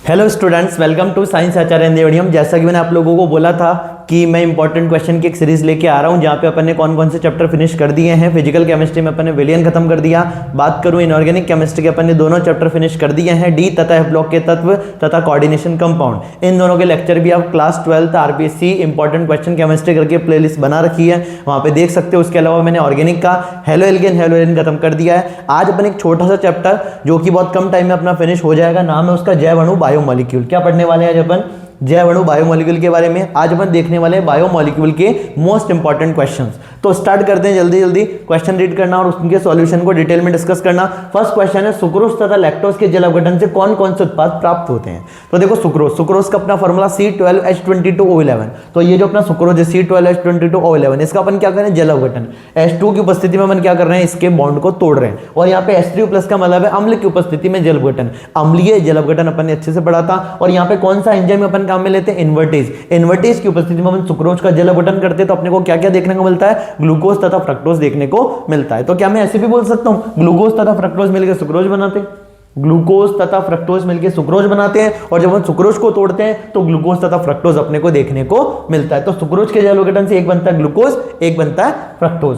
Hello students, welcome to science Acharya Hindi medium. जैसा कि मैंने आप लोगों को बोला था कि मैं इंपॉर्टेंट क्वेश्चन की एक सीरीज लेके आ रहा हूं जहां पे अपन ने कौन कौन से चैप्टर फिनिश कर दिए हैं। फिजिकल केमिस्ट्री में अपन ने विलियन खत्म कर दिया। बात करूं इनऑर्गेनिक केमिस्ट्री के, अपन ने दोनों चैप्टर फिनिश कर दिए हैं, डी तथा एफ ब्लॉक के तत्व तथा कोऑर्डिनेशन कंपाउंड। इन दोनों के लेक्चर भी आप class 12 RPSC important question chemistry करके प्लेलिस्ट बना रखी है, वहां पे देख सकते हो। उसके अलावा मैंने ऑर्गेनिक का हेलो एल्केन खत्म कर दिया है। आज अपन एक छोटा सा चैप्टर जो कि बहुत कम टाइम में अपना फिनिश हो जाएगा, नाम है उसका जैव अणु बायोमोलिक्यूल। क्या पढ़ने वाले हैं आज अपन? जैव अणु बायोमोलिक्यूल के बारे में आज अपन देखने वाले हैं, बायोमोलिक्यूल के मोस्ट इंपॉर्टेंट क्वेश्चंस। तो स्टार्ट करते हैं जल्दी जल्दी। क्वेश्चन रीड करना और उनके सॉल्यूशन को डिटेल में डिस्कस करना। फर्स्ट क्वेश्चन है, सुक्रोज तथा लैक्टोज के जल अपघटन से कौन कौन से उत्पाद प्राप्त होते हैं? तो देखो, सुक्रोज का अपना फॉर्मूला C12H22O11। तो ये जो अपना सुक्रोज है C12H22O11, इसका अपन क्या कर रहे हैं? जल अपघटन। H2 की उपस्थिति में अपन क्या कर रहे हैं? इसके बॉन्ड को तोड़ रहे हैं। और यहाँ पे H3+ का मतलब है अम्ल की उपस्थिति में जल अपघटन। अम्लीय जल अपघटन अपन ने अच्छे से पढ़ा था। और यहाँ पे कौन सा एंजाइम अपन काम में लेते हैं? इन्वर्टेज। इन्वर्टेज की उपस्थिति में अपन सुक्रोज का जल अपघटन करते हैं तो अपने को क्या क्या देखने को मिलता है? ग्लूकोज तथा फ्रक्टोज देखने को मिलता है। तो क्या मैं ऐसे भी बोल सकता हूं ग्लूकोज तथा फ्रक्टोज मिलकर सुक्रोज बनाते हैं? ग्लूकोज तथा फ्रक्टोज मिलकर सुक्रोज बनाते हैं। और जब हम सुक्रोज को तोड़ते हैं तो ग्लूकोज तथा फ्रक्टोज अपने को देखने को मिलता है। तो सुक्रोज के जल अपघटन से एक बनता है ग्लूकोज, एक बनता है फ्रक्टोज।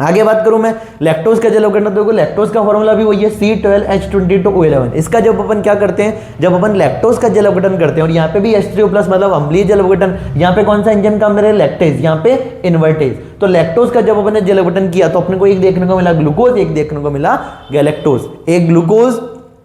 आगे बात करूं मैं लैक्टोज का जल अपघटन, तो लैक्टोज का फॉर्मूला भी वही है C12H22O11। इसका जब अपन क्या करते हैं, जब अपन लैक्टोज का जल अपघटन करते हैं और यहाँ पे भी H3+ मतलब अम्लीय जल अपघटन, यहाँ पे कौन सा एंजाइम काम में रहा है? लैक्टेज, यहाँ पे इन्वर्टेज। तो लैक्टोज का जब अपन ने जल अपघटन किया तो अपने को एक देखने को मिला ग्लूकोज, एक देखने को मिला गैलेक्टोज। एक ग्लूकोज,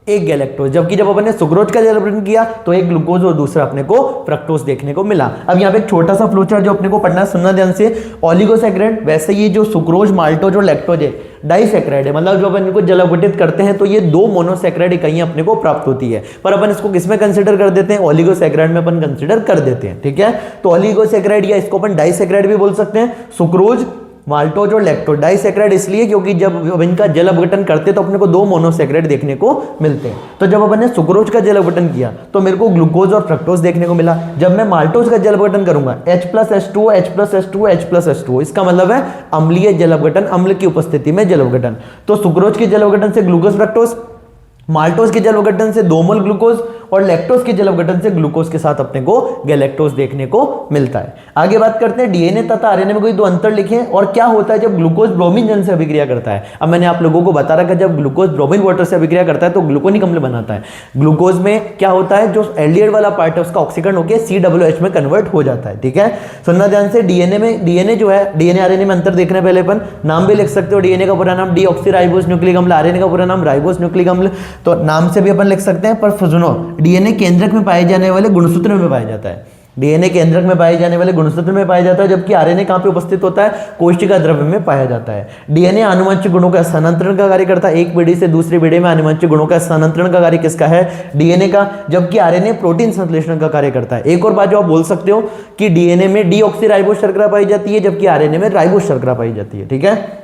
एक गैलेक्टोज। जबकि जब अपन ने सुक्रोज का जल अपघटन किया तो एक ग्लूकोज और दूसरा अपने को फ्रक्टोज देखने को मिला। अब यहाँ पे एक छोटा सा फ्लोचार्ट जो अपने को पढ़ना है, सुनना ध्यान से। ओलिगोसैकेराइड, वैसे ये जो सुक्रोज, माल्टोज और लैक्टोज है डाइसैकेराइड है, मतलब जो अपन इनको जल अपघटित करते हैं तो ये दो मोनोसैकेराइड इकाइयां अपने को प्राप्त होती है। पर अपन इसको किसमें कंसीडर कर देते हैं? ओलिगोसैकेराइड में अपन कंसीडर कर देते हैं। ठीक है, तो ओलिगोसैकेराइड या इसको अपन डाइसैकेराइड भी बोल सकते हैं। सुक्रोज, माल्टोज और लैक्टोज। डाइसैकेराइड इसलिए क्योंकि जब इनका जल अपघटन करते तो अपने को दो मोनोसैकेराइड देखने को मिलते हैं। तो जब अपन ने सुक्रोज का जल अपघटन किया तो मेरे को ग्लूकोज और फ्रक्टोज देखने को मिला। जब मैं माल्टोज का जल अपघटन करूंगा H+H2O, H+H2O, H+H2O, इसका मतलब है अम्लीय जल अपघटन, अम्ल की उपस्थिति में जल अपघटन। तो सुक्रोज के जल अपघटन से ग्लूकोज फ्रक्टोज, माल्टोज के जल अपघटन से 2 मोल ग्लूकोज और लैक्टोज के जल अपघटन से ग्लूकोज के साथ अपने को गैलेक्टोज देखने को मिलता है। आगे बात करते हैं डीएनए तथा आरएनए में कोई दो अंतर लिखे और क्या होता है जब ग्लूकोज ब्रोमीन जल से अभिक्रिया करता है। अब मैंने आप लोगों को बता रखा, जब ग्लूकोज ब्रोमीन वाटर से अभिक्रिया करता है तो ग्लूकोनिक अम्ल बनाता है। ग्लूकोज में क्या होता है, जो एल्डिहाइड वाला पार्ट है उसका ऑक्सीकरण होकर COOH में कन्वर्ट हो जाता है। ठीक है, सुनना ध्यान से। डीएनए जो है, डीएनए आरएनए में अंतर देखने पहले अपन नाम भी लिख सकते हो। डीएनए का पूरा नाम डीऑक्सीराइबोस न्यूक्लिक अम्ल, आरएनए का पूरा नाम राइबोस न्यूक्लिक अम्ल। तो नाम से भी अपन लिख सकते हैं। पर सुनो, डीएनए केंद्रक में पाए जाने वाले गुणसूत्र में पाया जाता है। डीएनए केंद्रक में पाए जाने वाले गुणसूत्र में पाया जाता है, जबकि आरएनए कहां पे उपस्थित होता है? कोशिका द्रव्य में पाया जाता है। डीएनए आनुवंशिक गुणों का स्थानांतरण का कार्य करता है। एक पीढ़ी से दूसरी पीढ़ी में आनुवंशिक गुणों का स्थानांतरण का कार्य किसका है? डीएनए का। जबकि आरएनए प्रोटीन संश्लेषण का कार्य करता है। एक और बात जो आप बोल सकते हो कि डीएनए में डीऑक्सीराइबोस शर्करा पाई जाती है, जबकि आरएनए में राइबोस शर्करा पाई जाती है। ठीक है,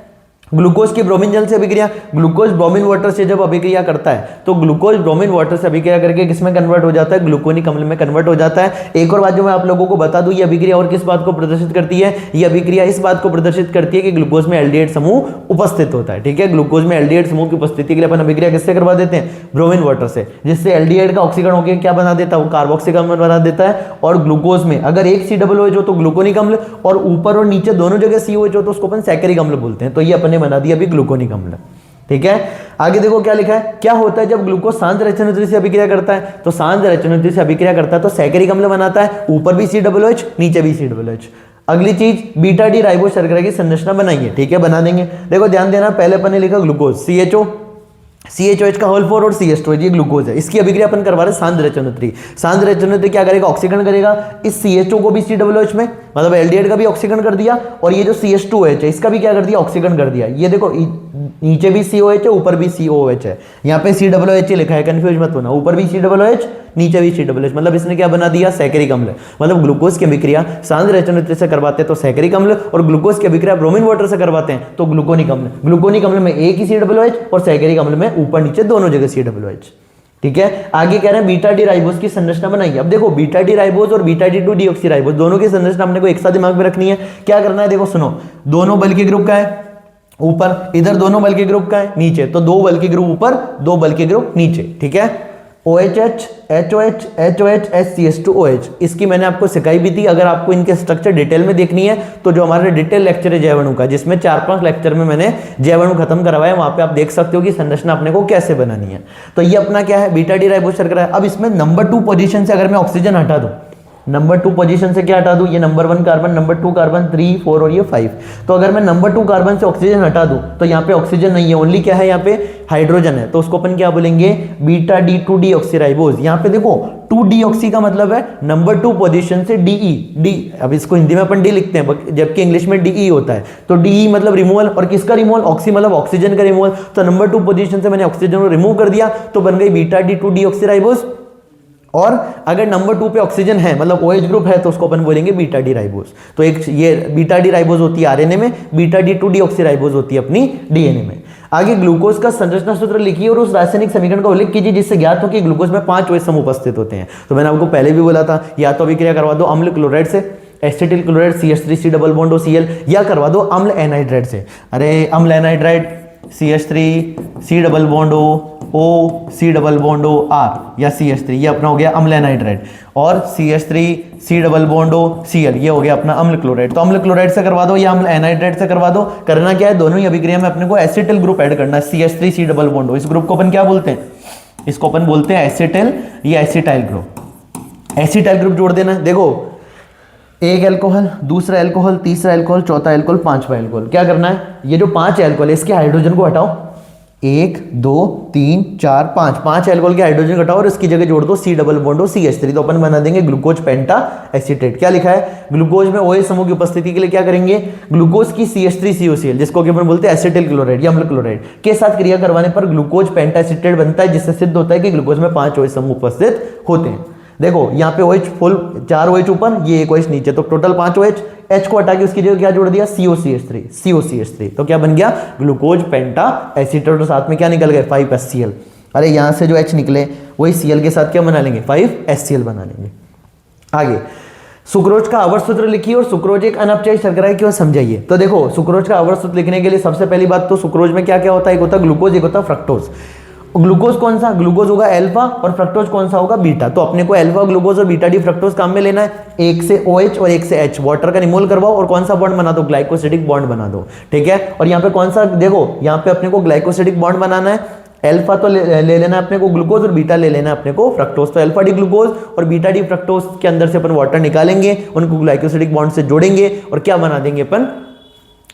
ग्लूकोज की ब्रोमीन जल से अभिक्रिया, ग्लूकोज ब्रोमीन वाटर से जब अभिक्रिया करता है तो ग्लूकोज ब्रोमीन वाटर से अभिक्रिया करके किसमें कन्वर्ट हो जाता है? ग्लूकोनिक अम्ल में कन्वर्ट हो जाता है। एक और बात जो मैं आप लोगों को बता दूं, ये अभिक्रिया और किस बात को प्रदर्शित करती है? ये अभिक्रिया इस बात को प्रदर्शित करती है कि ग्लूकोज में एल्डिहाइड समूह उपस्थित होता है। ठीक है, ग्लूकोज में एल्डिहाइड समूह की उपस्थिति के लिए अपन अभिक्रिया किससे करवा देते हैं? ब्रोमीन वाटर से, जिससे एल्डिहाइड का ऑक्सीकरण होकर क्या बना देता है? वो कार्बोक्सिलिक अम्ल बना देता है। और ग्लूकोज में अगर एक COOH हो तो ग्लूकोनिक अम्ल, और ऊपर और नीचे दोनों जगह COH हो तो उसको अपन सैकरिक अम्ल बोलते हैं। तो ये अपने बना दिया अभी ग्लूकोनिक अम्ल। ठीक है, आगे देखो क्या लिखा है। क्या होता है जब ग्लूकोज शांत रेचनोत्री से अभिक्रिया करता है? तो शांत रेचनोत्री से अभिक्रिया करता है तो सैकरिक अम्ल बनाता है, ऊपर भी COOH, नीचे भी COOH। अगली चीज, बीटा डी राइबोस शर्करा की संरचना बनाइए। ठीक है, बना देंगे। देखो ध्यान देना, पहले अपन ने लिखा ग्लूकोज CHOH का होल 4 और CH2, ये ग्लूकोज है। इसकी अभिक्रिया अपन करवा रहे सांद्र रेचनोत्री। सांद्र रेचनोत्री क्या करेगा? ऑक्सीकरण करेगा इस CH2 को भी COOH में, मतलब एल्डिहाइड का भी ऑक्सीकरण कर दिया, और ये जो CH2OH है इसका भी क्या कर दिया? ऑक्सीकरण कर दिया। ये देखो नीचे भी COH है, ऊपर भी COOH है। यहाँ पे COOH लिखा है, कंफ्यूज मत होना। ऊपर भी COOH, नीचे भी COOH, मतलब इसने क्या बना दिया? सैकरिक अम्ल। मतलब ग्लूकोज की अभिक्रिया सांद्र रेचनोत्री से करवाते हैं तो सैकरिक अम्ल, और ग्लूकोज की अभिक्रिया ब्रोमीन वाटर से करवाते हैं तो ग्लूकोनिक अम्ल। ग्लूकोनिक अम्ल में एक ही COOH और सैकरिक अम्ल में ऊपर नीचे दोनों जगह COOH। ठीक है, आगे कह रहे हैं बीटा डी राइबोस की संरचना बनाइए। अब देखो, बीटा डी राइबोस और बीटा डी 2 डीऑक्सीराइबोस दोनों की संरचना अपने को एक साथ दिमाग में रखनी है। क्या करना है? देखो सुनो, दोनों बल के ग्रुप का है ऊपर, इधर दोनों बल के ग्रुप का है नीचे, तो 2 बल के ग्रुप ऊपर, 2 बल के ग्रुप नीचे। ठीक है, OHH, HOH, HOH, HCH2OH, इसकी मैंने आपको सिखाई भी थी। अगर आपको इनके स्ट्रक्चर डिटेल में देखनी है तो जो हमारा डिटेल लेक्चर है जैवाणु का, जिसमें 4-5 लेक्चर में मैंने जैवाणु खत्म करवाया, वहां पे आप देख सकते हो कि संरचना अपने को कैसे बनानी है। तो ये अपना क्या है, बीटा डी राइबोज शर्करा है। अब इसमें नंबर 2 पोजीशन से अगर मैं ऑक्सीजन हटा दूं, नंबर 2 पोजीशन से क्या हटा दूं, ये नंबर 1 कार्बन, नंबर 2 कार्बन, 3, 4 और ये 5। तो अगर मैं नंबर 2 कार्बन से ऑक्सीजन हटा दूं तो यहाँ पे ऑक्सीजन नहीं है, ओनली क्या है यहाँ पे, हाइड्रोजन है। तो उसको अपन क्या बोलेंगे, बीटा डी 2 डीऑक्सीराइबोज। यहाँ पे देखो 2 डीऑक्सी का मतलब है नंबर 2 पोजीशन से डीई, डी, अब इसको हिंदी में अपन डी लिखते हैं जबकि इंग्लिश में डीई होता है। तो डीई मतलब रिमूवल, और किसका रिमूवल, ऑक्सी मतलब ऑक्सीजन का रिमूवल। तो नंबर 2 पोजीशन से मैंने ऑक्सीजन को रिमूव कर दिया तो बन गई बीटा डी 2 डीऑक्सीराइबोज। और अगर नंबर 2 पे ऑक्सीजन है मतलब OH ग्रुप है तो उसको अपन बोलेंगे बीटा डी राइबोज। तो एक ये बीटा डी राइबोज होती है आरएनए में, बीटा डी 2 डीऑक्सीराइबोज होती है अपनी डीएनए में। आगे ग्लूकोज का संरचना सूत्र लिखिए और उस रासायनिक समीकरण का उल्लेख कीजिए जिससे ज्ञात हो कि ग्लूकोज में 5 OH समूह उपस्थित होते हैं। तो मैंने आपको पहले भी बोला था, या तो अभिक्रिया करवा दो अम्ल क्लोराइड से, acetyl chloride CH3C double bond OCl, या करवा दो अम्ल एनहाइड्राइड से। अरे अम्ल anhydride CH3C double bond O, C double bond O R या CH3, ये अपना हो गया अम्ल एनहाइड्राइड, और CH3C double bond O Cl, ये हो गया अपना अम्ल क्लोराइड। तो अम्ल क्लोराइड से करवा दो या अम्ल एनहाइड्राइड से करवा दो। करना क्या है, दोनों ही अभिक्रिया में अपने को एसिटिल ग्रुप ऐड करना है, CH3C डबल बॉन्ड O। इस ग्रुप को अपन क्या बोलते हैं, इसको अपन बोलते हैं एसिटिल या एसिटाइल ग्रुप। एसिटाइल ग्रुप जोड़ देना है। देखो एक एल्कोहल, दूसरा एल्कोहल, तीसरा एल्कोहल, चौथा एल्कोहल, पांचवा एल्कोहल। क्या करना है, ये जो 5 एल्कोहल है इसके हाइड्रोजन को हटाओ, 1 2 3 4 5 एल्कोहल के हाइड्रोजन हटाओ और इसकी जगह जोड़ दो C double bond O CH3। तो अपन बना देंगे ग्लूकोज पेंटा एसीटेट। क्या लिखा है, ग्लूकोज में OH समूह की उपस्थिति के लिए क्या करेंगे, ग्लूकोज की CH3COCl जिसको कि अपन बोलते हैं एसिटिल क्लोराइड या अम्ल क्लोराइड के साथ क्रिया करवाने पर ग्लूकोज पेंटा एसीटेट बनता है, जिससे सिद्ध होता है कि ग्लूकोज में 5 OH समूह उपस्थित होते हैं। देखो यहाँ पे OH फुल 4 OH ऊपर, ये 1 OH नीचे, तो टोटल 5 OH। H को हटा के उसकी जगह क्या जोड़ दिया, COCH3। तो क्या बन गया, ग्लूकोज पेंटा एसीटेट, और साथ में क्या निकल गए 5HCl। अरे यहाँ से जो H निकले वही Cl के साथ क्या बना लेंगे, 5HCl बना लेंगे। आगे सुक्रोज का आवर्त सूत्र लिखिए और सुक्रोज एक अनअपचयी शर्करा है क्यों समझाइए। तो देखो सुक्रोज का आवर्त सूत्र लिखने के लिए सबसे पहली बात तो सुक्रोज में क्या क्या होता है, एक होता है ग्लूकोज, एक होता है फ्रक्टोज। ग्लूकोज कौन सा, ग्लूकोज होगा अल्फा, और फ्रक्टोज कौन सा होगा बीटा। तो अपने को अल्फा ग्लूकोज और बीटा डी फ्रक्टोज काम में लेना है। एक से OH और एक से H, वाटर का रिमूवल करवाओ और कौन सा बॉन्ड बना दो, ग्लाइकोसिडिक बॉन्ड बना दो। ठीक है, और यहाँ पे कौन सा, देखो यहाँ पे अपने को ग्लाइकोसिडिक बॉन्ड बनाना है। अल्फा तो ले लेना है अपने को ग्लूकोज और बीटा ले लेना है अपने को फ्रक्टोज। तो अल्फा डी ग्लूकोज और बीटा डी फ्रक्टोज के अंदर से अपन वाटर निकालेंगे, उनको ग्लाइकोसिडिक बॉन्ड से जोड़ेंगे और क्या बना देंगे अपन,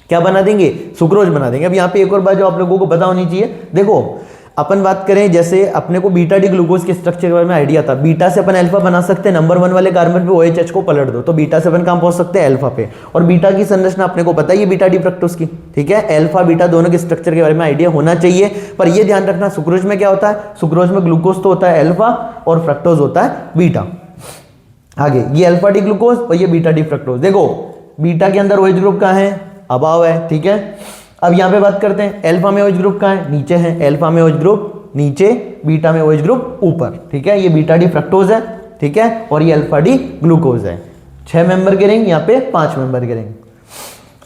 क्या बना देंगे, सुक्रोज बना देंगे। अब यहाँ पे एक और बात जो आप लोगों को पता होनी चाहिए, देखो अपन बात करें जैसे अपने को बीटा डी ग्लूकोज के स्ट्रक्चर के बारे में आइडिया था, बीटा से अपन अल्फा बना सकते हैं, नंबर 1 वाले कार्बन पे OH को पलट दो तो बीटा से अपन कहां पहुंच सकते हैं, अल्फा पे। और बीटा की संरचना अपने को पता है, ये बीटा डी फ्रक्टोज की, ठीक है, अल्फा बीटा दोनों के स्ट्रक्चर के बारे में आइडिया होना चाहिए। पर ये ध्यान रखना सुक्रोज में क्या होता है, सुक्रोज में ग्लूकोज तो होता है अल्फा और फ्रक्टोज होता है बीटा। आगे ये अल्फा डी ग्लूकोज और ये बीटा डी फ्रक्टोज। देखो बीटा के अंदर OH ग्रुप कहां है, अबाव है, ठीक है। अब यहां पे बात करते हैं अल्फा में OH ग्रुप कहां है, नीचे है, अल्फा में OH ग्रुप नीचे, बीटा में OH ग्रुप ऊपर, ठीक है। ये बीटा डी फ्रक्टोज है, ठीक है, और ये अल्फा डी ग्लूकोज है। 6 मेंबर के रिंग, यहाँ पे 5 मेंबर के रिंग।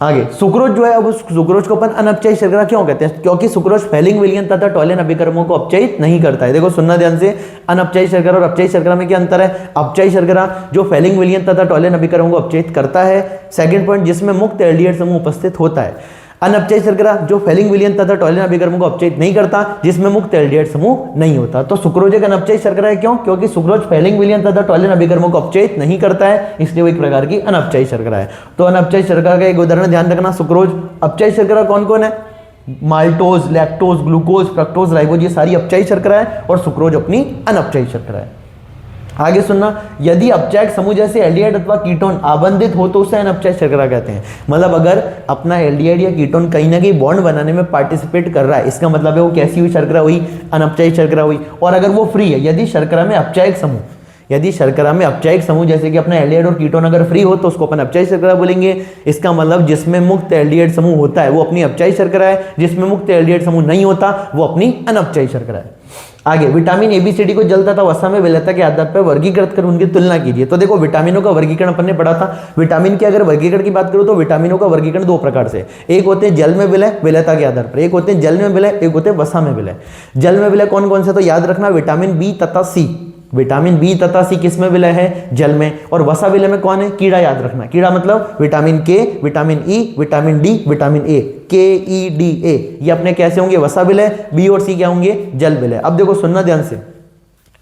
आगे सुक्रोज जो है, अब उस सुक्रोज को अपन अनअपचयी शर्करा क्यों कहते हैं, क्योंकि सुक्रोज फैलिंग विलयन तथा टॉयलेन अभिकर्मों को अपचयित नहीं करता है। देखो सुनना ध्यान से, अनअपचयी शर्करा और अपचयी शर्करा में क्या अंतर है। अपचयी शर्करा जो फैलिंग विलयन तथा टॉयलेन अभिकर्मों को अपचयित करता है। सेकंड पॉइंट, जिसमें मुक्त एल्डिहाइड समूह उपस्थित होता है। अनअपचयी शर्करा जो फैलिंग विलयन तथा टॉयलेन अभिकर्मों को अपचयित नहीं करता, जिसमें मुक्त एल्डिहाइड समूह नहीं होता। तो सुक्रोज एक अनअपचयी शर्करा है, क्यों, क्योंकि सुक्रोज फैलिंग विलयन तथा टॉयलेन अभिकर्मों को अपचयित नहीं करता है, इसलिए वो एक प्रकार की अनअपचयी शर्करा है। तो अनअपचयी शर्करा का एक उदाहरण ध्यान रखना, सुक्रोज। अपचयी शर्करा कौन कौन है, maltose, lactose, glucose, fructose, ribose, ये सारी अपचयी शर्करा है और सुक्रोज अपनी अनअपचयी शर्करा है। आगे सुनना, यदि अपचयक समूह जैसे एल्डिहाइड अथवा कीटोन आबंधित हो तो उसे अनअपचयी शर्करा कहते हैं। मतलब अगर अपना एल्डिहाइड या कीटोन कहीं ना कहीं बॉन्ड बनाने में पार्टिसिपेट कर रहा है, इसका मतलब है वो कैसी हुई शर्करा हुई, अनअपचयी शर्करा हुई। और अगर वो फ्री है, यदि शर्करा में अपचयक समूह यदि शर्करा में अपचायिक समूह जैसे कि अपना एल्डिहाइड और कीटोन अगर फ्री हो तो उसको अपन अपचायी शर्करा बोलेंगे। इसका मतलब जिसमें मुक्त एल्डिहाइड समूह होता है वो अपनी अपचायी शर्करा है, जिसमें मुक्त एल्डिहाइड समूह नहीं होता वो अपनी अनअपचायी शर्करा है। आगे vitamin A B C D को जल तथा वसा में विलयता के आधार पर वर्गीकृत कर उनकी तुलना कीजिए। तो देखो विटामिनों का वर्गीकरण अपन ने पढ़ा था। विटामिन के अगर वर्गीकरण की बात करूं तो विटामिनों का वर्गीकरण दो प्रकार से, एक होते हैं जल में विलय विलयता के आधार पर, एक होते हैं जल में विलय, एक होते हैं वसा में विलय। जल में विलय कौन कौन से, तो याद रखना विटामिन बी तथा सी। विटामिन बी तथा सी किस में विलय है, जल में। और वसा विलय में कौन है, कीड़ा। याद रखना कीड़ा मतलब विटामिन के, vitamin E, vitamin D, vitamin A, के ई डी ए, ये अपने कैसे होंगे, वसा विलय। बी और सी क्या होंगे, जल विलय। अब देखो सुनना ध्यान से,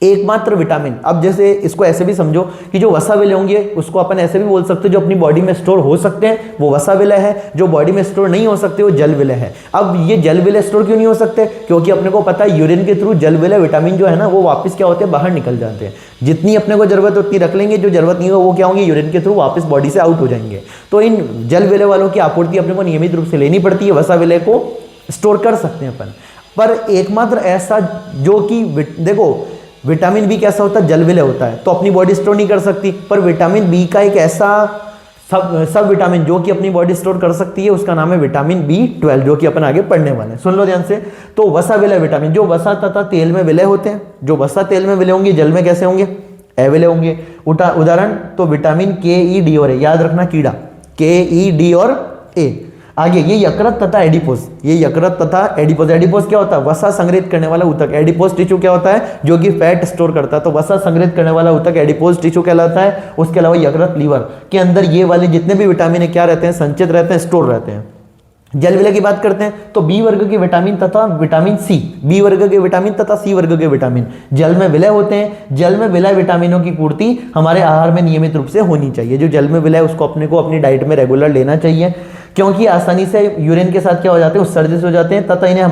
एकमात्र विटामिन, अब जैसे इसको ऐसे भी समझो कि जो वसा विलय होंगे उसको अपन ऐसे भी बोल सकते हैं जो अपनी बॉडी में स्टोर हो सकते हैं वो वसा विलय है, जो बॉडी में स्टोर नहीं हो सकते वो जल विलय है। अब ये जल विलय स्टोर क्यों नहीं हो सकते, क्योंकि अपने को पता है यूरिन के थ्रू जल विलय विटामिन जो है ना वो वापस क्या होते हैं, बाहर निकल जाते हैं। जितनी अपने को जरूरत उतनी रख लेंगे, जो जरूरत नहीं हो वो क्या होंगे, यूरिन के थ्रू वापस बॉडी से आउट हो जाएंगे। तो इन जल विलय वालों की आपूर्ति अपने को नियमित रूप से लेनी पड़ती है, वसा विलय को स्टोर कर सकते हैं अपन। पर एकमात्र ऐसा जो कि देखो विटामिन बी कैसा होता है, जल विलय होता है, तो अपनी बॉडी स्टोर नहीं कर सकती। पर विटामिन बी का एक ऐसा सब विटामिन जो कि अपनी बॉडी स्टोर कर सकती है उसका नाम है विटामिन B12, जो कि अपन आगे पढ़ने वाले हैं। सुन लो ध्यान से। तो वसा विलय विटामिन जो वसा तथा तेल में विलय होते हैं, जो वसा तेल में विलय होंगे जल में कैसे होंगे, अविलय होंगे। उदाहरण तो विटामिन के ई डी और ए, याद रखना कीड़ा, के ई डी और ए। आगे ये यकृत तथा एडिपोज, ये यकृत तथा एडिपोज। एडिपोज क्या होता है, वसा संग्रहित करने वाला ऊतक। एडिपोज टिश्यू क्या होता है, जो कि फैट स्टोर करता है, तो वसा संग्रहित करने वाला ऊतक एडिपोज टिश्यू कहलाता है। उसके अलावा यकृत लीवर के अंदर ये वाले जितने भी विटामिन है क्या रहते हैं, संचित रहते हैं, स्टोर रहते हैं। जल विलय की बात करते हैं तो बी वर्ग के विटामिन तथा विटामिन सी, बी वर्ग के विटामिन तथा सी वर्ग के विटामिन जल में विलय होते हैं। जल में विलय विटामिनों की पूर्ति हमारे आहार में नियमित रूप से होनी चाहिए। जो जल में विलय उसको अपने को अपनी डाइट में रेगुलर लेना चाहिए, क्योंकि आसानी से यूरिन के साथ क्या हो जाते हैं, उत्सर्जित हो जाते हैं तथा इन्हें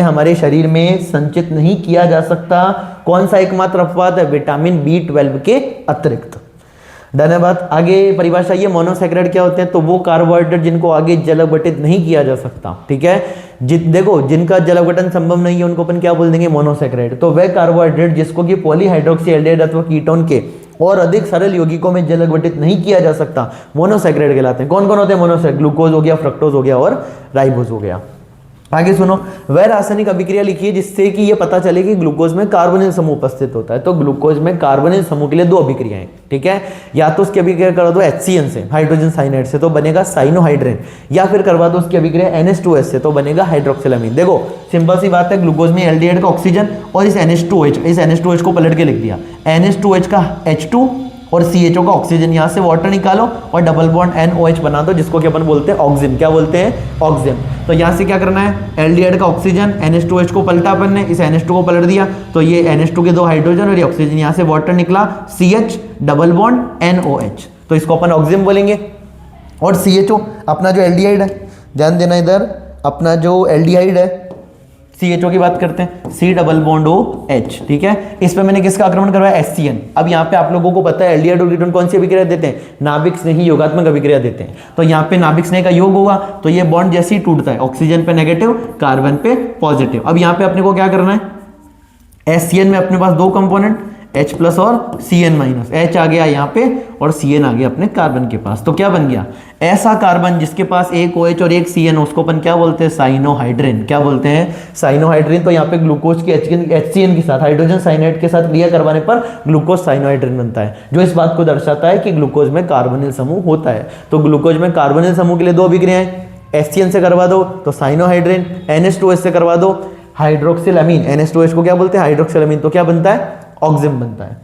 हमारे शरीर में संचित नहीं किया जा सकता। कौन सा एकमात्र अपवाद है, विटामिन B12 के अतिरिक्त। धन्यवाद। आगे परिभाषा ये मोनोसैकेराइड क्या होते हैं, तो वो कार्बोहाइड्रेट जिनको आगे जल अपघटित नहीं किया जा सकता। ठीक है, देखो जिनका जल अपघटन संभव नहीं है उनको अपन क्या बोल देंगे, मोनोसैकेराइड। तो वह कार्बोहाइड्रेट जिसको कि पॉलीहाइड्रोक्सी एल्डिहाइड अथवा कीटोन के और अधिक सरल यौगिकों में जल अपघटित नहीं किया जा सकता, मोनोसैकेराइड कहलाते हैं। कौन कौन होते हैं मोनोसैकेराइड, ग्लूकोज हो गया, फ्रक्टोज हो गया और राइबोज हो गया। आगे सुनो, वह रासायनिक अभिक्रिया लिखिए जिससे कि ये पता चले कि ग्लूकोज में कार्बोनिल समूह उपस्थित होता है। तो ग्लूकोज में कार्बोनिल समूह के लिए दो अभिक्रियाएं, ठीक है, या तो उसकी अभिक्रिया करा दो HCN से, हाइड्रोजन साइनाइड से, तो बनेगा साइनोहाइड्रिन, या फिर करवा दो उसकी अभिक्रिया NH2S से, तो बनेगा हाइड्रोक्सिलामीन। देखो सिंपल सी बात है, ग्लूकोज में एल्डिहाइड का ऑक्सीजन और इस NH2H को पलट के लिख दिया, NH2H का H2 और CHO का ऑक्सीजन, यहाँ से वाटर निकालो और डबल बॉन्ड NOH बना दो, जिसको कि अपन बोलते हैं ऑक्सिजन। क्या बोलते हैं, ऑक्सिजन। तो यहाँ से क्या करना है, एल्डिहाइड का ऑक्सीजन, NH2H को पलटा अपन ने, इस NH2 को पलट दिया, तो ये NH2 के दो हाइड्रोजन और ये ऑक्सीजन, यहाँ से वाटर निकला CH डबल बॉन्ड NOH, तो इसको अपन ऑक्सिजन बोलेंगे। और CHO अपना जो एल्डिहाइड है, ध्यान देना इधर, अपना जो एल्डिहाइड है CHO की बात करते हैं, C डबल बॉन्ड OH, ठीक है। इस पे मैंने किसका आक्रमण करवाया, HCN। अब यहाँ पे आप लोगों को पता है एल्डिहाइड और कीटोन कौन सी अभिक्रिया देते हैं, नाभिक स्नेही योगात्मक अभिक्रिया देते हैं। तो यहाँ पे नाभिक स्नेह का योग होगा, तो ये बॉन्ड जैसे ही टूटता है, ऑक्सीजन पे नेगेटिव, कार्बन पे पॉजिटिव। अब यहाँ पे अपने को क्या करना है, HCN में अपने पास दो कंपोनेंट H प्लस और CN माइनस, H आ गया यहाँ पे और CN आ गया अपने कार्बन के पास। तो क्या बन गया, ऐसा कार्बन जिसके पास एक OH और एक CN, उसको अपन क्या बोलते हैं, साइनोहाइड्रिन। क्या बोलते हैं, साइनोहाइड्रिन। तो यहाँ पे ग्लूकोज की HCN के साथ हाइड्रोजन साइनाइड के साथ क्रिया करवाने पर ग्लूकोज साइनोहाइड्रिन बनता है, जो इस बात को दर्शाता है कि ग्लूकोज में कार्बोनिल समूह होता है। तो ग्लूकोज में कार्बोनिल समूह के लिए दो अभिक्रियाएं, HCN से करवा दो तो साइनोहाइड्रिन, NH2S से करवा दो हाइड्रोक्सिलामीन, NH2H को क्या बोलते हैं, हाइड्रोक्सिलामीन, तो क्या बनता है, ऑक्सिजन बनता है।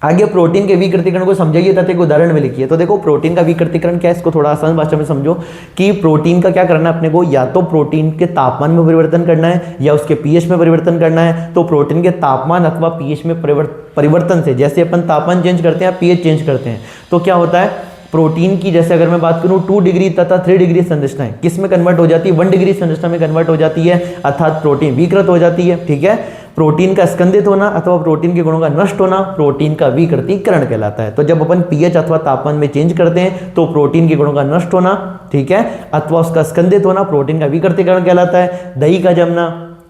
आगे प्रोटीन के विकृतीकरण को समझाइए तथा एक उदाहरण में लिखिए। तो देखो प्रोटीन का विकृतीकरण क्या है, इसको थोड़ा आसान भाषा में समझो कि प्रोटीन का क्या करना है अपने को, या तो प्रोटीन के तापमान में परिवर्तन करना है या उसके pH में परिवर्तन करना है। तो प्रोटीन के तापमान अथवा pH में परिवर्तन से, जैसे अपन तापमान चेंज करते हैं pH चेंज करते हैं, तो क्या होता है प्रोटीन की, जैसे अगर मैं बात करूं 2 डिग्री तथा 3 डिग्री संरचनाएं किस में कन्वर्ट हो जाती है, 1 डिग्री संरचना में कन्वर्ट हो जाती है, अर्थात प्रोटीन विकृत हो जाती है। ठीक है, प्रोटीन का स्कंदित होना अथवा प्रोटीन के गुणों का नष्ट होना प्रोटीन का विकृतीकरण कहलाता है। तो जब अपन pH अथवा तापमान में चेंज करते हैं तो प्रोटीन के गुणों का नष्ट होना, ठीक है, अथवा उसका स्कंदित होना प्रोटीन का विकृतीकरण कहलाता है। दही का जमना,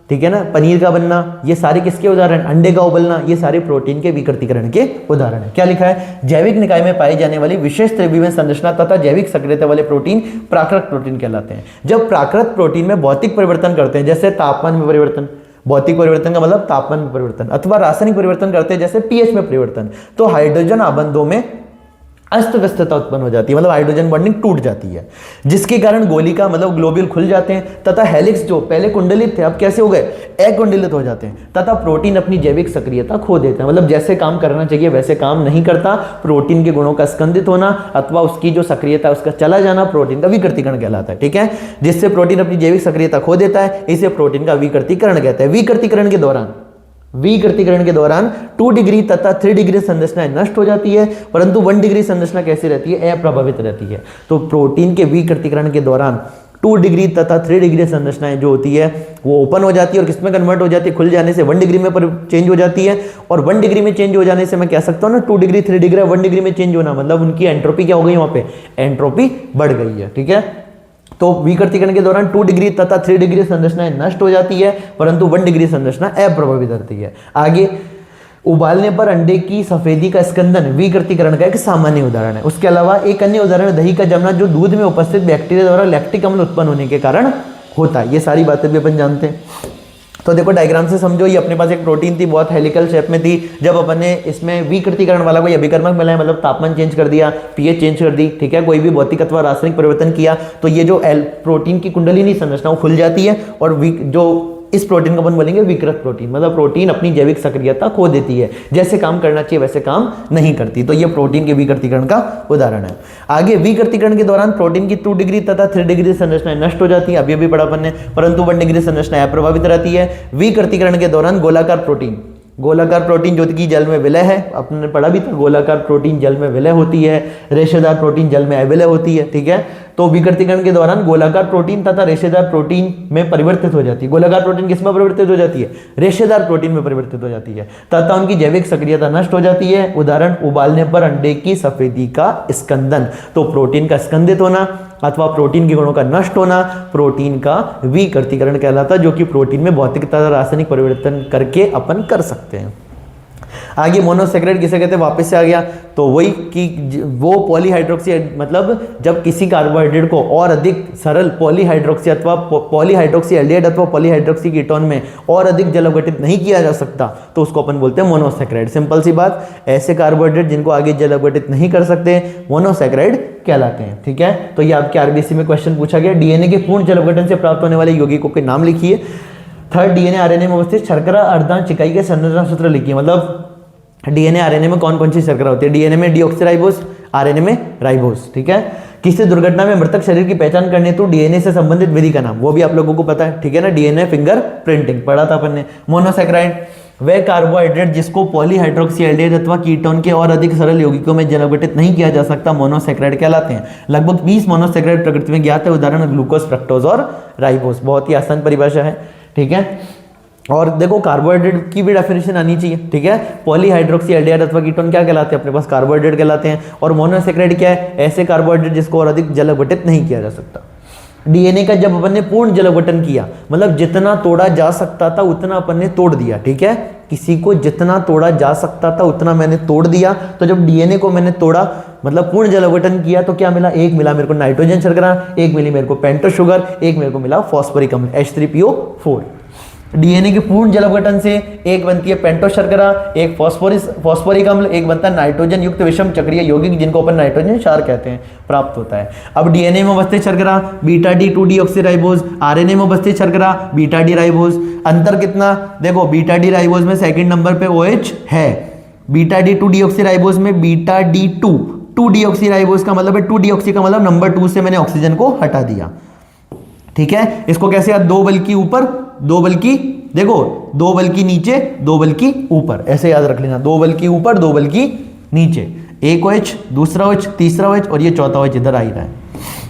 ठीक है ना, पनीर का बनना, ये सारे किसके उदाहरण, अंडे का उबलना, ये सारे प्रोटीन के विकृतीकरण के उदाहरण है। क्या लिखा है, जैविक निकाय में पाई जाने वाली विशेष त्रिविमीय संरचना तथा जैविक सक्रियता वाले प्रोटीन प्राकृत प्रोटीन कहलाते हैं। जब प्राकृत प्रोटीन में भौतिक परिवर्तन करते हैं, जैसे तापमान में परिवर्तन, भौतिक परिवर्तन का मतलब तापमान में परिवर्तन, अथवा रासायनिक परिवर्तन करते हैं जैसे पीएच में परिवर्तन, तो हाइड्रोजन आबंधों में अस्त व्यस्तता उत्पन्न हो जाती है, मतलब हाइड्रोजन बॉन्डिंग टूट जाती है, जिसके कारण गोलिका मतलब ग्लोब्यूल खुल जाते हैं तथा हेलिक्स जो पहले कुंडलित थे अब कैसे हो गए, अकुंडलित हो जाते हैं, तथा प्रोटीन अपनी जैविक सक्रियता खो देते हैं, मतलब जैसे काम करना चाहिए वैसे काम नहीं करता। प्रोटीन के गुणों का स्कंदित होना अथवा उसकी जो सक्रियता उसका चला जाना प्रोटीन का विकृतीकरण कहलाता है। ठीक है, जिससे प्रोटीन अपनी जैविक सक्रियता खो देता है, इसे प्रोटीन का विकृतीकरण कहते हैं। विकृतीकरण के दौरान 2 डिग्री तथा 3 डिग्री संरचनाएं नष्ट हो जाती है, परंतु 1 डिग्री संरचना कैसी रहती है, अप्रभावित रहती है। तो प्रोटीन के विकृतीकरण के दौरान 2 डिग्री तथा 3 डिग्री संरचनाएं जो होती है वो ओपन हो जाती है और किसमें कन्वर्ट हो जाती है, खुल जाने से 1 डिग्री में चेंज हो जाती है। और 1 डिग्री में चेंज हो जाने से मैं कह सकता हूँ ना 2 डिग्री 3 डिग्री 1 डिग्री में चेंज होना, मतलब उनकी एंट्रोपी क्या हो गई, वहां पे एंट्रोपी बढ़ गई है। ठीक है, तो विकृतीकरण के दौरान 2 डिग्री तथा 3 डिग्री संरचनाएं नष्ट हो जाती है, परंतु 1 डिग्री संरचना अप्रभावित रहती है। आगे, उबालने पर अंडे की सफेदी का स्कंदन विकृतीकरण का एक सामान्य उदाहरण है। उसके अलावा एक अन्य उदाहरण दही का जमना, जो दूध में उपस्थित बैक्टीरिया द्वारा लैक्टिक अम्ल उत्पन्न होने के कारण होता है। ये सारी बातें भी अपन जानते हैं। तो देखो डायग्राम से समझो, ये अपने पास एक प्रोटीन थी, बहुत हेलिकल शेप में थी। जब अपन ने इसमें विकृतीकरण वाला कोई अभिकर्मक मिला है, मतलब तापमान चेंज कर दिया, पीएच चेंज कर दी, ठीक है, कोई भी भौतिक अथवा रासायनिक परिवर्तन किया, तो ये जो प्रोटीन की कुंडलिनी संरचना वो खुल जाती है और जो इस प्रोटीन को अपन बोलेंगे विकृत प्रोटीन, मतलब प्रोटीन अपनी जैविक सक्रियता खो देती है, जैसे काम करना चाहिए वैसे काम नहीं करती। तो ये प्रोटीन के विकृतीकरण का उदाहरण है। आगे, विकृतीकरण के दौरान प्रोटीन की 2 डिग्री तथा 3 डिग्री संरचनाएं नष्ट हो जाती है, अभी अभी पढ़ा अपन ने, परंतु 1 डिग्री संरचना अप्रभावित रहती है। विकृतीकरण के दौरान गोलाकार प्रोटीन जो कि जल में विलय है, आपने पढ़ा भी था, गोलाकार प्रोटीन जल में विलय होती है, रेशेदार प्रोटीन जल में अविलय होती है। ठीक है, तो विकृतीकरण के दौरान गोलाकार प्रोटीन तथा रेशेदार प्रोटीन में परिवर्तित हो जाती है। गोलाकार प्रोटीन किस में परिवर्तित हो जाती है, रेशेदार प्रोटीन में परिवर्तित हो जाती है, तथा उनकी जैविक सक्रियता नष्ट हो जाती है। उदाहरण, उबालने पर अंडे की सफेदी का स्कंदन, तो प्रोटीन का स्कंदित होना अथवा प्रोटीन के गुणों का नष्ट होना प्रोटीन का विकृतीकरण कहलाता है, जो कि प्रोटीन में भौतिक तथा रासायनिक परिवर्तन करके अपन कर सकते हैं। आगे, मोनोसेक्राइड किसे कहते हैं, वापस से आ गया, तो वही कि वो पॉलीहाइड्रोक्सी, मतलब जब किसी कार्बोहाइड्रेट को और अधिक सरल पॉलीहाइड्रोक्सी अथवा पॉलीहाइड्रोक्सी एल्डिहाइड अथवा पॉलीहाइड्रोक्सी कीटोन में और अधिक जल अवघटित नहीं किया जा सकता, तो उसको अपन बोलते हैं मोनोसेक्राइड। सिंपल सी बात, ऐसे कार्बोहाइड्रेट जिनको आगे जल अवघटित नहीं कर सकते मोनोसेक्राइड कहलाते हैं। ठीक है, तो ये आपके आरबीसी में क्वेश्चन पूछा गया, डीएनए के पूर्ण जल अवघटन से प्राप्त होने वाले यौगिकों के नाम लिखिए। थर्ड, डीएनए आरएनए में अवस्थित शर्करा अर्धांश इकाई के संरचना सूत्र लिखिए, मतलब डीएनए आरएनए में कौन कौन सी शर्करा होती है, डीएनए में डीऑक्सीराइबोस, आरएनए में राइबोस। ठीक है, किसी दुर्घटना में मृतक शरीर की पहचान करने तो डीएनए से संबंधित विधि का नाम, वो भी आप लोगों को पता है। ठीक है ना, डीएनए फिंगर प्रिंटिंग पढ़ा था अपन ने। मोनोसेक्राइड, वह कार्बोहाइड्रेट जिसको पॉलीहाइड्रोक्सी एल्डिहाइड अथवा कीटोन के और अधिक सरल यौगिकों में जल अवघटित नहीं किया जा सकता, मोनोसेक्राइड कहलाते हैं। लगभग 20 मोनोसेक्राइड प्रकृति में ज्ञात है, उदाहरण ग्लूकोज, फ्रक्टोज और राइबोस। बहुत ही आसान परिभाषा है। ठीक है, और देखो कार्बोहाइड्रेट की भी डेफिनेशन आनी चाहिए। ठीक है, पॉलीहाइड्रोक्सी एल्डिहाइड अथवा कीटोन क्या कहलाते हैं, अपने पास कार्बोहाइड्रेट कहलाते हैं। और मोनोसेक्राइड क्या है, ऐसे कार्बोहाइड्रेट जिसको और अधिक जल अवघटित नहीं किया जा सकता। डीएनए का जब अपन ने पूर्ण जल अवघटन किया, मतलब जितना तोड़ा जा सकता था उतना अपन ने तोड़ दिया। ठीक है, किसी को जितना तोड़ा जा सकता था उतना मैंने तोड़ दिया। तो जब डीएनए को मैंने तोड़ा, मतलब पूर्ण जल अवघटन किया, तो क्या मिला, एक मिला मेरे को नाइट्रोजन शर्करा, एक मिली मेरे को पेंटोस शुगर, एक मेरे को मिला फॉस्फोरिक अम्ल H3PO4। डीएनए के पूर्ण जल अवघटन से एक बनती है पेंटोस शर्करा, एक फॉस्फोरिक अम्ल, एक बनता है नाइट्रोजन युक्त विषम चक्रीय यौगिक जिनको अपन नाइट्रोजन क्षार कहते हैं, प्राप्त होता है। अब डीएनए में उपस्थित शर्करा बीटा डी 2-डीऑक्सीराइबोज, आरएनए में उपस्थित शर्करा बीटा डी राइबोज। अंतर कितना, देखो बीटा डी राइबोज में सेकंड नंबर पे OH है, बीटा डी 2-डीऑक्सीराइबोज में बीटा डी 2-डीऑक्सीराइबोज का मतलब है 2-डीऑक्सी का मतलब नंबर 2 से मैंने ऑक्सीजन को हटा दिया। ठीक है, इसको कैसे याद, 2 बल की ऊपर 2 बल की, देखो 2 बल की नीचे 2 बल की ऊपर, ऐसे याद रख लेना, 2 बल की ऊपर 2 बल की नीचे, एक OH, दूसरा OH, तीसरा OH और ये चौथा OH इधर आ ही रहा है।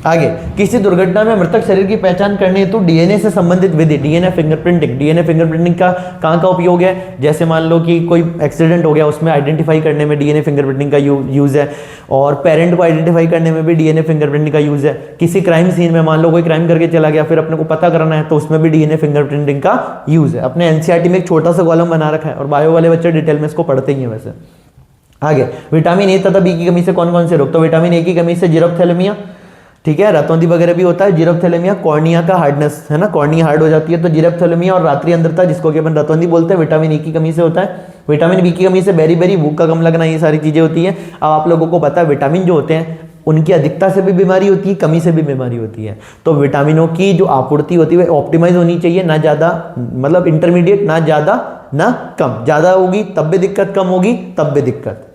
आगे, किसी दुर्घटना में मृतक शरीर की पहचान करने हेतु डीएनए से संबंधित विधि, डीएनए फिंगरप्रिंटिंग। डीएनए फिंगरप्रिंटिंग का कहाँ का उपयोग है? जैसे मान लो कि कोई एक्सीडेंट हो गया, उसमें आइडेंटिफाई करने में डीएनए फिंगरप्रिंटिंग का यूज है, और पेरेंट को आइडेंटिफाई करने में भी डीएनए फिंगरप्रिंटिंग का यूज है। किसी क्राइम सीन में मान लो कोई क्राइम करके चला गया, फिर अपने को पता करना है, तो उसमें भी डीएनए फिंगरप्रिंटिंग का यूज है। अपने एनसीईआरटी में एक छोटा सा कॉलम बना रखा है, और बायो वाले बच्चे डिटेल में इसको पढ़ते ही हैं वैसे। आगे, विटामिन ए तथा बी की कमी से कौन कौन से रोग? तो विटामिन ए की कमी से जीरोप्थैलेमिया, ठीक है, रतौंधी वगैरह भी होता है। जीरोप्थैलेमिया, कॉर्निया का हार्डनेस है ना, कॉर्निया हार्ड हो जाती है, तो जीरोप्थैलेमिया और रात्रि अंधता, जिसको कि अपन रतौंधी बोलते हैं, विटामिन ए की कमी से होता है। विटामिन बी की कमी से बेरी भूख का कम लगना, ये सारी चीजें होती है। अब आप लोगों को पता है विटामिन जो होते हैं उनकी अधिकता से भी बीमारी होती है, कमी से भी बीमारी होती है। तो विटामिनों की जो आपूर्ति होती है ऑप्टिमाइज होनी चाहिए, ना ज्यादा, मतलब इंटरमीडिएट, ना ज्यादा ना कम। ज्यादा होगी तब भी दिक्कत, कम होगी तब भी दिक्कत।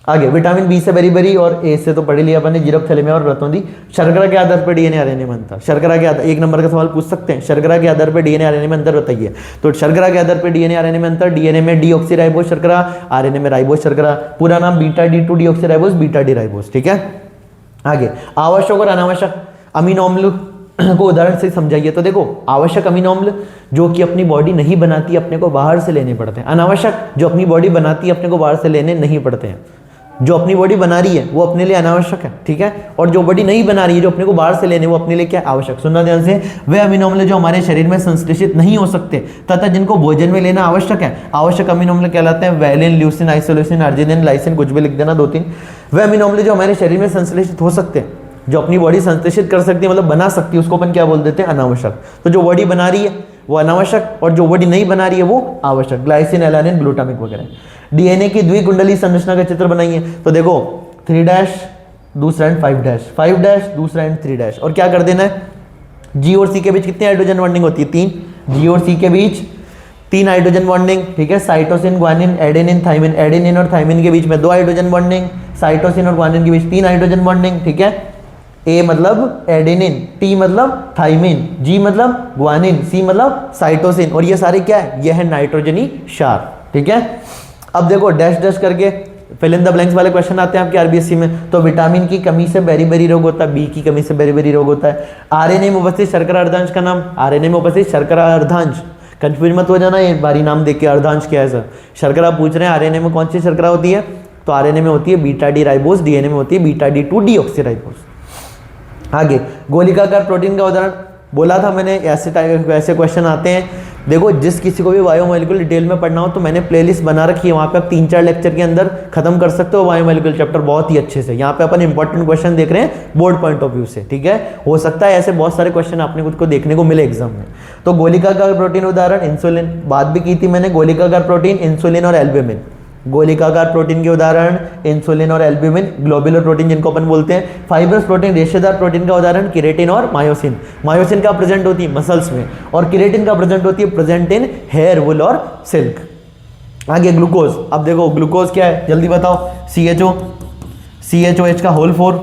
आगे, विटामिन बी से बेरी और ए से तो पढ़ लिया अपन ने, जीरोप्थैलेमिया और रतौंधी। शर्करा के आधार पर डीएनए आरएनए में अंतर, शर्करा के आधार, एक नंबर का सवाल पूछ सकते हैं, शर्करा के आधार पर डीएनए आरएनए में अंतर बताइए। तो शर्करा के आधार पर डीएनए आरएनए में अंतर, डीएनए में डीऑक्सीराइबोस शर्करा, आरएनए में राइबोस शर्करा, पूरा नाम beta D2 deoxyribose, beta D ribose, ठीक है। आगे, आवश्यक और अनावश्यक अमीनो अम्ल को उदाहरण से समझाइए। तो देखो, आवश्यक अमीनो अम्ल जो कि अपनी बॉडी नहीं बनाती, अपने को बाहर से लेने पड़ते हैं। अनावश्यक जो अपनी बॉडी बनाती है, अपने को बाहर से लेने नहीं पड़ते हैं। जो अपनी बॉडी बना रही है वो अपने लिए अनावश्यक है, ठीक है, और जो बॉडी नहीं बना रही है, जो अपने को बाहर से लेने, वो अपने लिए क्या आवश्यक। सुनना ध्यान से, वे अमीनो अम्ल जो हमारे शरीर में संश्लेषित नहीं हो सकते तथा जिनको भोजन में लेना आवश्यक है, आवश्यक अमीनो अम्ल कहलाते हैं। Valine, leucine, isoleucine, arginine, lysine, कुछ भी लिख देना 2-3। वे अमीनो अम्ल जो हमारे शरीर में संश्लेषित हो सकते हैं, जो अपनी बॉडी संश्लेषित कर सकती है, मतलब बना सकती है, उसको अपन क्या बोल देते हैं? अनावश्यक। तो जो बॉडी बना रही है वो अनावश्यक, और जो बॉडी नहीं बना रही है वो आवश्यक। ग्लाइसिन, एलानिन, ग्लूटामिक वगैरह। डीएनए की द्विकुंडली संरचना का चित्र बनाइए। तो देखो, 3' दूसरा एंड 5' दूसरा एंड 3', और क्या कर देना है? जी और सी के बीच कितनी हाइड्रोजन बॉन्डिंग होती है? 3। जी और सी के बीच 3 हाइड्रोजन बॉन्डिंग, ठीक है। Cytosine, guanine, adenine, thymine, adenine और थाइमिन के बीच में 2 हाइड्रोजन बॉन्डिंग, साइटोसिन और ग्वानिन के बीच 3 हाइड्रोजन बॉन्डिंग, ठीक है। ए मतलब एडेनिन, टी मतलब थाइमिन, जी मतलब ग्वानिन, सी मतलब साइटोसिन, और ये सारे क्या है? ये है नाइट्रोजनी क्षार, ठीक है। अब देखो, डैश करके फिल इन द ब्लैंक्स वाले क्वेश्चन आते हैं आपके आरबीएससी में। तो विटामिन की कमी से बेरी रोग होता है, बी की कमी से बेरी रोग होता है। आरएनए में उपस्थित शर्करा अर्धांश का नाम, आरएनए में उपस्थित शर्करा अर्धांश, कंफ्यूज मत हो जाना, ये बारी नाम देख के अर्धांश क्या है सर। शर्करा पूछ रहे हैं, आरएनए में कौन सी शर्करा होती है? तो आरएनए में होती है बीटा डी राइबोस, डीएनए में होती है बीटा D2 डीऑक्सीराइबोस। आगे, गोलिकाकार प्रोटीन का उदाहरण बोला था मैंने, ऐसे क्वेश्चन आते हैं। देखो, जिस किसी को भी बायोमोलिक्यूल डिटेल में पढ़ना हो तो मैंने प्लेलिस्ट बना रखी है, वहाँ पे आप 3-4 लेक्चर के अंदर खत्म कर सकते हो बायोमोलिक्यूल चैप्टर बहुत ही अच्छे से। यहाँ पे अपन इंपॉर्टेंट क्वेश्चन देख रहे हैं बोर्ड पॉइंट ऑफ व्यू से, ठीक है। हो सकता है ऐसे बहुत सारे क्वेश्चन आपने खुद को देखने को मिले एग्जाम में। तो गोलिकाकार प्रोटीन उदाहरण इंसुलिन, बात भी की थी मैंने, गोलिकाकार प्रोटीन इंसुलिन और एल्ब्यूमिन। गोलिकाकार प्रोटीन के उदाहरण इंसुलिन और एल्ब्यूमिन, ग्लोबुलर प्रोटीन जिनको अपन बोलते हैं। फाइब्रस प्रोटीन, रेशेदार प्रोटीन का उदाहरण केराटिन और मायोसिन। मायोसिन का प्रेजेंट होती है मसल्स में, और केराटिन का प्रेजेंट होती है प्रेजेंट इन हेयर, वुल और सिल्क। आगे, ग्लूकोज। अब देखो, ग्लूकोज क्या है जल्दी बताओ? CHOH का होल 4,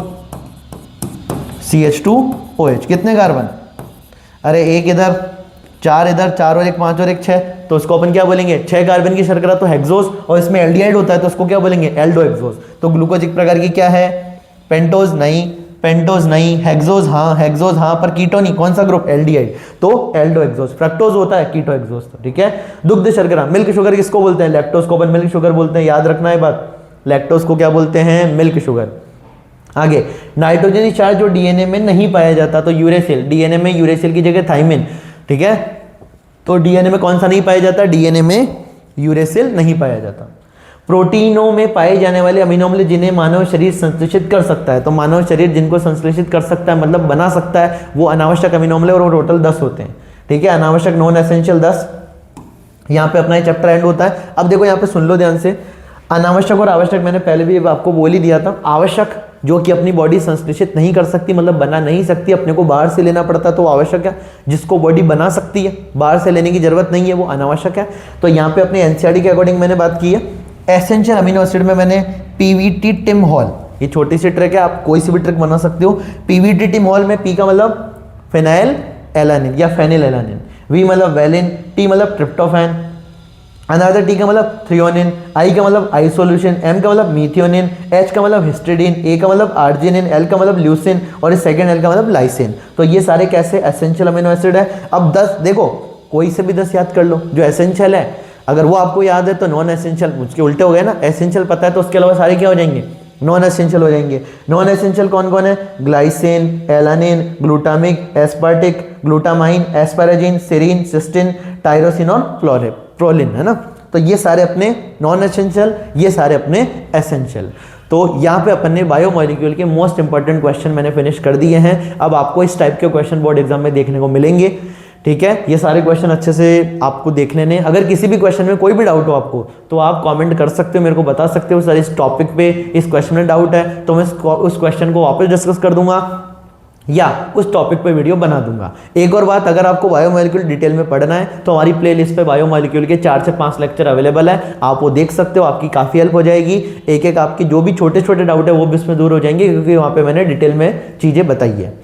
CH2OH, कितने कार्बन? अरे एक इधर, 4 इधर, 4 और 1 5 और 1 6, तो उसको अपन क्या बोलेंगे? 6 कार्बन की शर्करा तो हेक्सोज, और इसमें एल्डिहाइड होता है तो उसको क्या बोलेंगे? एल्डोहेक्सोज। तो ग्लूकोज एक प्रकार की क्या है? पेंटोज नहीं, पेंटोज नहीं, हेक्सोज हाँ, हेक्सोज हाँ, पर कीटोनी कौन सा ग्रुप? एल्डिहाइड, तो एल्डोहेक्सोज। फ्रक्टोज होता है कीटोहेक्सोज, तो ठीक है। दुग्ध शर्करा, मिल्क शुगर किसको बोलते हैं? लैक्टोज को अपन मिल्क शुगर बोलते हैं, याद रखना है बात, लैक्टोज को क्या बोलते हैं? Milk sugar. आगे, नाइट्रोजनी क्षार जो डीएनए में नहीं पाया जाता, तो यूरेसिल, डीएनए में यूरेसिल की जगह थाइमिन, ठीक है। तो डीएनए में कौन सा नहीं पाया जाता? डीएनए में यूरेसिल नहीं पाया जाता। प्रोटीनों में पाए जाने वाले अमीनो अम्ल जिन्हें मानव शरीर संश्लेषित कर सकता है, तो मानव शरीर जिनको संश्लेषित कर सकता है मतलब बना सकता है, वो अनावश्यक अमीनो अम्ल, और वो टोटल 10 होते हैं, ठीक है। अनावश्यक नॉन एसेंशियल 10। यहाँ पे अपना ये चैप्टर एंड होता है। अब देखो यहाँ पे सुन लो ध्यान से, अनावश्यक और आवश्यक मैंने पहले भी आपको बोल ही दिया था। आवश्यक जो कि अपनी बॉडी संश्लेषित नहीं कर सकती, मतलब बना नहीं सकती, अपने को बाहर से लेना पड़ता है, तो आवश्यक है। जिसको बॉडी बना सकती है, बाहर से लेने की जरूरत नहीं है, वो अनावश्यक है। तो यहाँ पे अपने एनसीईआरटी के अकॉर्डिंग मैंने बात की है। एसेंशियल अमीनो एसिड में मैंने पीवीटी टिम हॉल, ये छोटी सी ट्रिक है, आप कोई सी भी ट्रिक बना सकते हो। पीवीटी टिम हॉल में पी का मतलब फिनाइल एलानिन या फेनिल एलानिन, वी मतलब वैलिन, टी मतलब ट्रिप्टोफैन। अनदर टी का मतलब थ्रियोनिन, आई का मतलब आइसोल्यूशन, एम का मतलब मीथियोनिन, एच का मतलब हिस्टिडीन, ए का मतलब आर्जिनिन, एल का मतलब ल्यूसिन और सेकंड एल का मतलब लाइसिन। तो ये सारे कैसे एसेंशियल अमीनो एसिड है। अब 10 देखो, कोई से भी 10 याद कर लो जो एसेंशियल है, अगर वो आपको याद है तो नॉन एसेंशियल उसके उल्टे हो गए ना, एसेंशियल पता है तो उसके अलावा सारे क्या हो जाएंगे, नॉन एसेंशियल हो जाएंगे। नॉन एसेंशियल कौन कौन है, glycine, alanine, glutamic, aspartic, glutamine, asparagine, serine, cystine, tyrosine और प्रोलिन, है ना। तो ये सारे अपने नॉन एसेंशियल, ये सारे अपने एसेंशियल। तो यहाँ पे अपन ने बायोमोलिक्यूल के मोस्ट इंपॉर्टेंट क्वेश्चन मैंने फिनिश कर दिए हैं। अब आपको इस टाइप के क्वेश्चन बोर्ड एग्जाम में देखने को मिलेंगे, ठीक है। ये सारे क्वेश्चन अच्छे से आपको देख लेने। अगर किसी भी क्वेश्चन में कोई भी डाउट हो आपको तो आप कमेंट कर सकते हो, मेरे को बता सकते हो सर इस टॉपिक पे इस क्वेश्चन में डाउट है, तो मैं उस क्वेश्चन को वापस डिस्कस कर दूंगा या उस टॉपिक पे वीडियो बना दूंगा। एक और बात, अगर आपको बायोमोलिक्यूल डिटेल में पढ़ना है तो हमारी प्लेलिस्ट पे बायोमोलिक्यूल के 4 से 5 लेक्चर अवेलेबल है, आप वो देख सकते हो, आपकी काफ़ी हेल्प हो जाएगी। एक एक आपकी जो भी छोटे छोटे डाउट है वो भी उसमें दूर हो जाएंगे, क्योंकि वहाँ पे मैंने डिटेल में चीज़ें बताई है।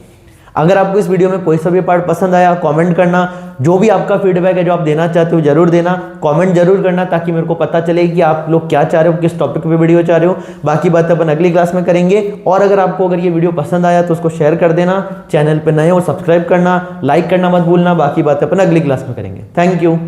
अगर आपको इस वीडियो में कोई सा भी पार्ट पसंद आया, कमेंट करना, जो भी आपका फीडबैक है जो आप देना चाहते हो जरूर देना, कमेंट जरूर करना, ताकि मेरे को पता चले कि आप लोग क्या चाह रहे हो, किस टॉपिक पे वीडियो चाह रहे हो। बाकी बात अपन अगली क्लास में करेंगे। और अगर ये वीडियो पसंद आया तो उसको शेयर कर देना, चैनल पर नए हो सब्सक्राइब करना, लाइक करना मत भूलना। बाकी बात अपन अगली क्लास में करेंगे। Thank you.